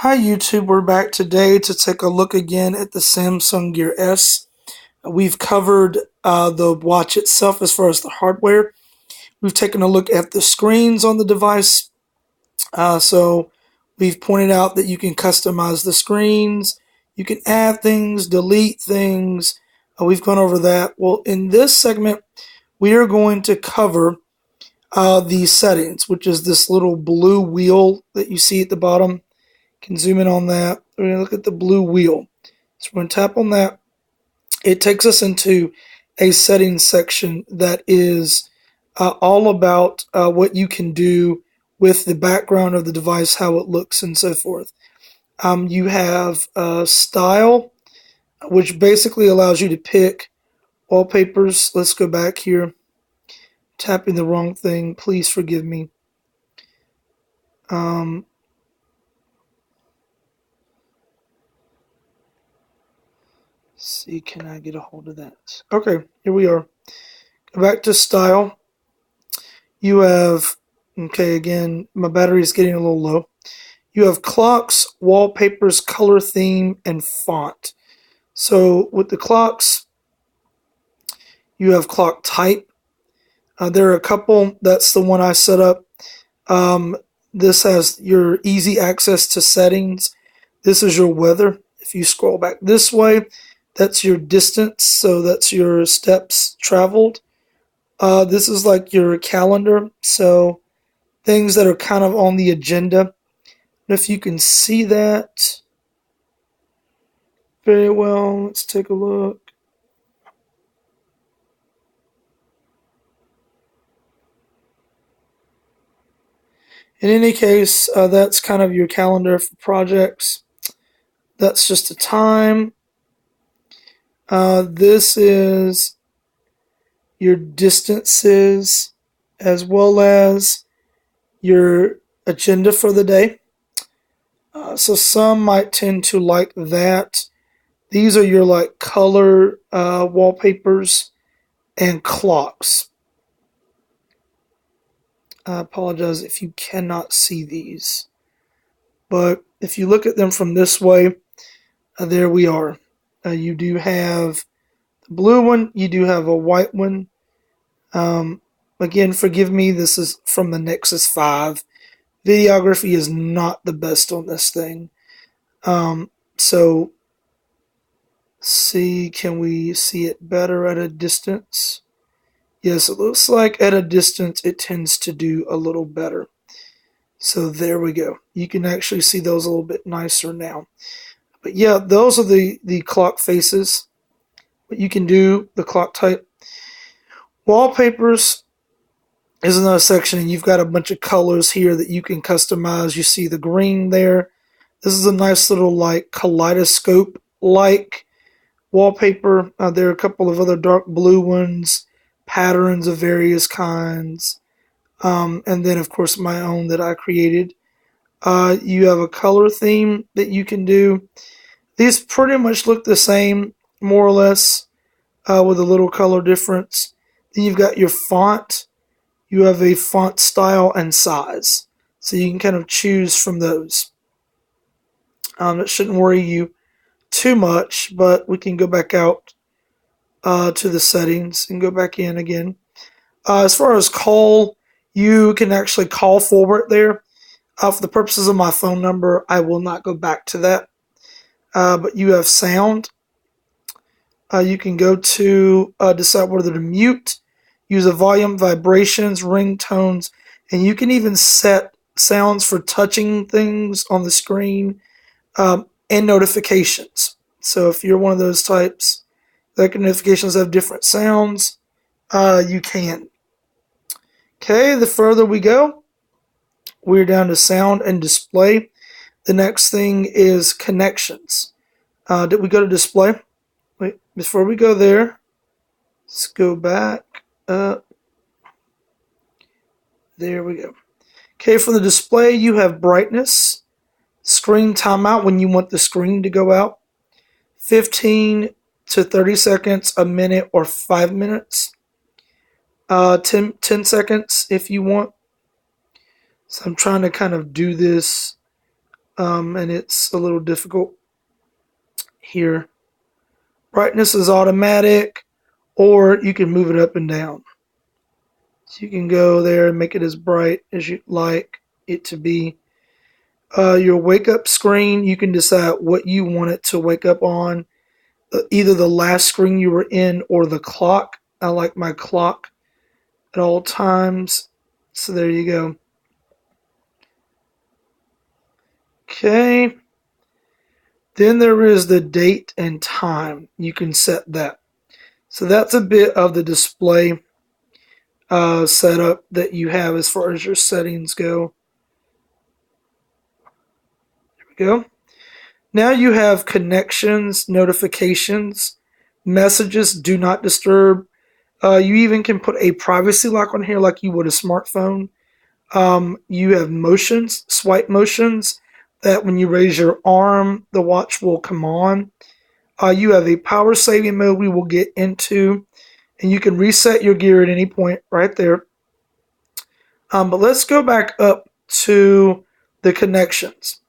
Hi YouTube, we're back today to take a look again at the Samsung Gear S. We've covered the watch itself as far as the hardware. We've taken a look at the screens on the device. So we've pointed out that you can customize the screens, you can add things, delete things. We've gone over that. Well, in this segment, we are going to cover the settings, which is this little blue wheel that you see at the bottom. Can zoom in on that. We're going to look at the blue wheel. So we're going to tap on that. It takes us into a settings section that is all about what you can do with the background of the device, how it looks, and so forth. You have style, which basically allows you to pick wallpapers. Let's go back here. Tapping the wrong thing. Please forgive me. See, can I get a hold of that? Okay, here we are. Go back to style. You have, okay, again, my battery is getting a little low. You have clocks, wallpapers, color theme, and font. So with the clocks, you have clock type. There are a couple. That's the one I set up. This has your easy access to settings. This is your weather. If you scroll back this way, that's your distance. So that's your steps traveled. This is like your calendar. So things that are kind of on the agenda. And if you can see that very well, let's take a look. In any case, that's kind of your calendar for projects. That's just a time. This is your distances as well as your agenda for the day. So some might tend to like that. These are your like color wallpapers and clocks. I apologize if you cannot see these. But if you look at them from this way, there we are. You do have the blue one. You do have a white one. Again, forgive me. This is from the Nexus 5. Videography is not the best on this thing. So, see, can we see it better at a distance? Yes, it looks like at a distance it tends to do a little better. So there we go. You can actually see those a little bit nicer now. But yeah, those are the clock faces. What you can do, the clock type. Wallpapers is another section, and you've got a bunch of colors here that you can customize. You see the green there. This is a nice little like kaleidoscope like wallpaper. There are a couple of other dark blue ones, patterns of various kinds. And then, of course, my own that I created. You have a color theme that you can do. These pretty much look the same, more or less, with a little color difference. Then you've got your font. You have a font style and size. So you can kind of choose from those. It shouldn't worry you too much, but we can go back out to the settings and go back in again. As far as call, you can actually call forward there. For the purposes of my phone number, I will not go back to that. But you have sound. You can go to decide whether to mute, use a volume, vibrations, ringtones, and you can even set sounds for touching things on the screen and notifications. So if you're one of those types, like notifications have different sounds, you can. Okay, the further we go, we're down to sound and display. The next thing is connections. Did we go to display? Wait, before we go there, let's go back up. There we go. Okay, for the display, you have brightness, screen timeout when you want the screen to go out, 15 to 30 seconds, a minute, or 5 minutes, 10 seconds if you want. So I'm trying to kind of do this and it's a little difficult here. Brightness is automatic, or you can move it up and down. So you can go there and make it as bright as you'd like it to be. Your wake up screen, you can decide what you want it to wake up on, either the last screen you were in or the clock. I like my clock at all times. So there you go. Okay. Then there is the date and time. You can set that. So that's a bit of the display setup that you have as far as your settings go. There we go. Now you have connections, notifications, messages, do not disturb. You even can put a privacy lock on here like you would a smartphone. You have motions, swipe motions, that when you raise your arm, the watch will come on. You have a power saving mode we will get into, and you can reset your gear at any point right there. But let's go back up to the connections,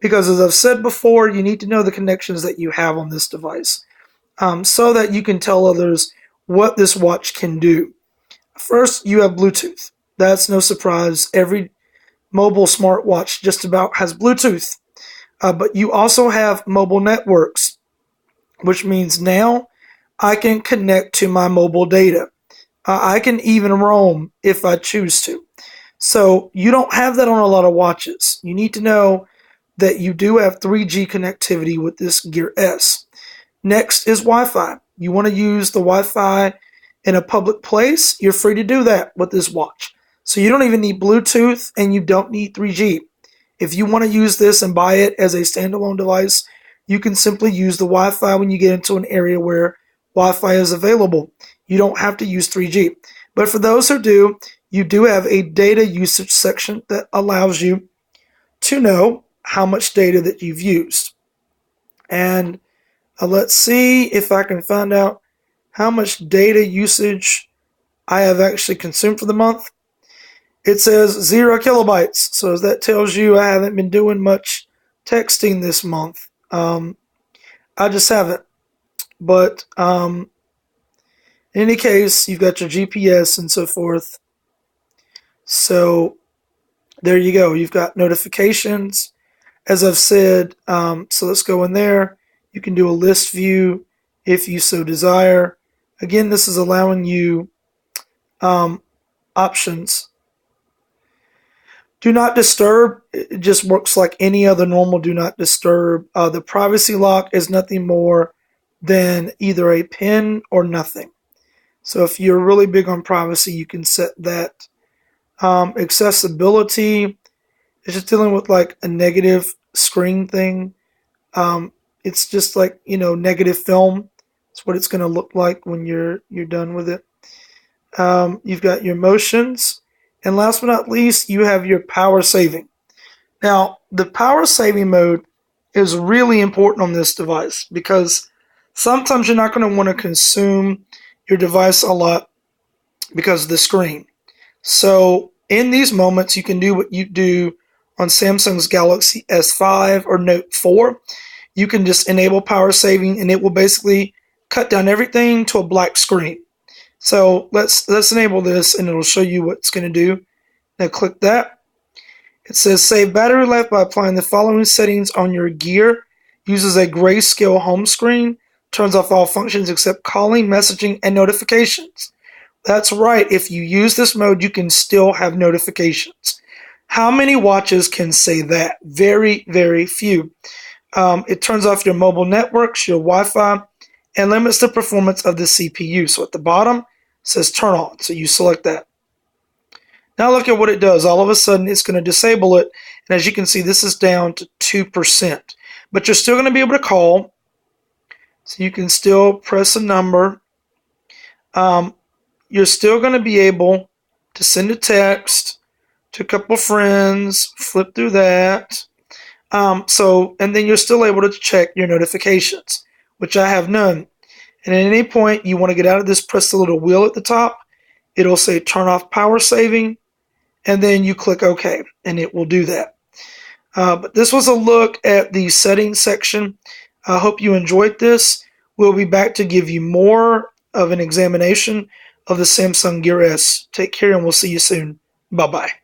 because as I've said before, you need to know the connections that you have on this device, so that you can tell others what this watch can do. First, you have Bluetooth. That's no surprise. Every mobile smartwatch just about has Bluetooth. But you also have mobile networks, which means now I can connect to my mobile data. I can even roam if I choose to. So you don't have that on a lot of watches. You need to know that you do have 3G connectivity with this Gear S. Next is Wi-Fi. You want to use the Wi-Fi in a public place, you're free to do that with this watch. So you don't even need Bluetooth and you don't need 3G. If you want to use this and buy it as a standalone device, you can simply use the Wi-Fi when you get into an area where Wi-Fi is available. You don't have to use 3G. But for those who do, you do have a data usage section that allows you to know how much data that you've used. And let's see if I can find out how much data usage I have actually consumed for the month. It says 0 kilobytes. So that tells you I haven't been doing much texting this month. I just haven't. But in any case, you've got your GPS and so forth. So there you go. You've got notifications, as I've said. So let's go in there. You can do a list view if you so desire. Again, this is allowing you options. Do not disturb. It just works like any other normal do not disturb. The privacy lock is nothing more than either a pin or nothing. So if you're really big on privacy, you can set that. Accessibility is just dealing with like a negative screen thing. It's just like, negative film. It's what it's going to look like when you're done with it. You've got your motions. And last but not least, you have your power saving. Now, the power saving mode is really important on this device because sometimes you're not going to want to consume your device a lot because of the screen. So in these moments, you can do what you do on Samsung's Galaxy S5 or Note 4. You can just enable power saving and it will basically cut down everything to a black screen. So let's enable this and it'll show you what it's going to do. Now click that. It says save battery life by applying the following settings on your gear. Uses a grayscale home screen. Turns off all functions except calling, messaging, and notifications. That's right. If you use this mode, you can still have notifications. How many watches can say that? Very, very few. It turns off your mobile networks, your Wi-Fi, and limits the performance of the CPU. So at the bottom, it says turn on. So you select that. Now look at what it does. All of a sudden, it's going to disable it. And as you can see, this is down to 2%. But you're still going to be able to call. So you can still press a number. You're still going to be able to send a text to a couple friends, flip through that. And then you're still able to check your notifications, which I have none. And at any point you want to get out of this, press the little wheel at the top. It'll say turn off power saving, and then you click OK, and it will do that. But this was a look at the settings section. I hope you enjoyed this. We'll be back to give you more of an examination of the Samsung Gear S. Take care and we'll see you soon. Bye bye.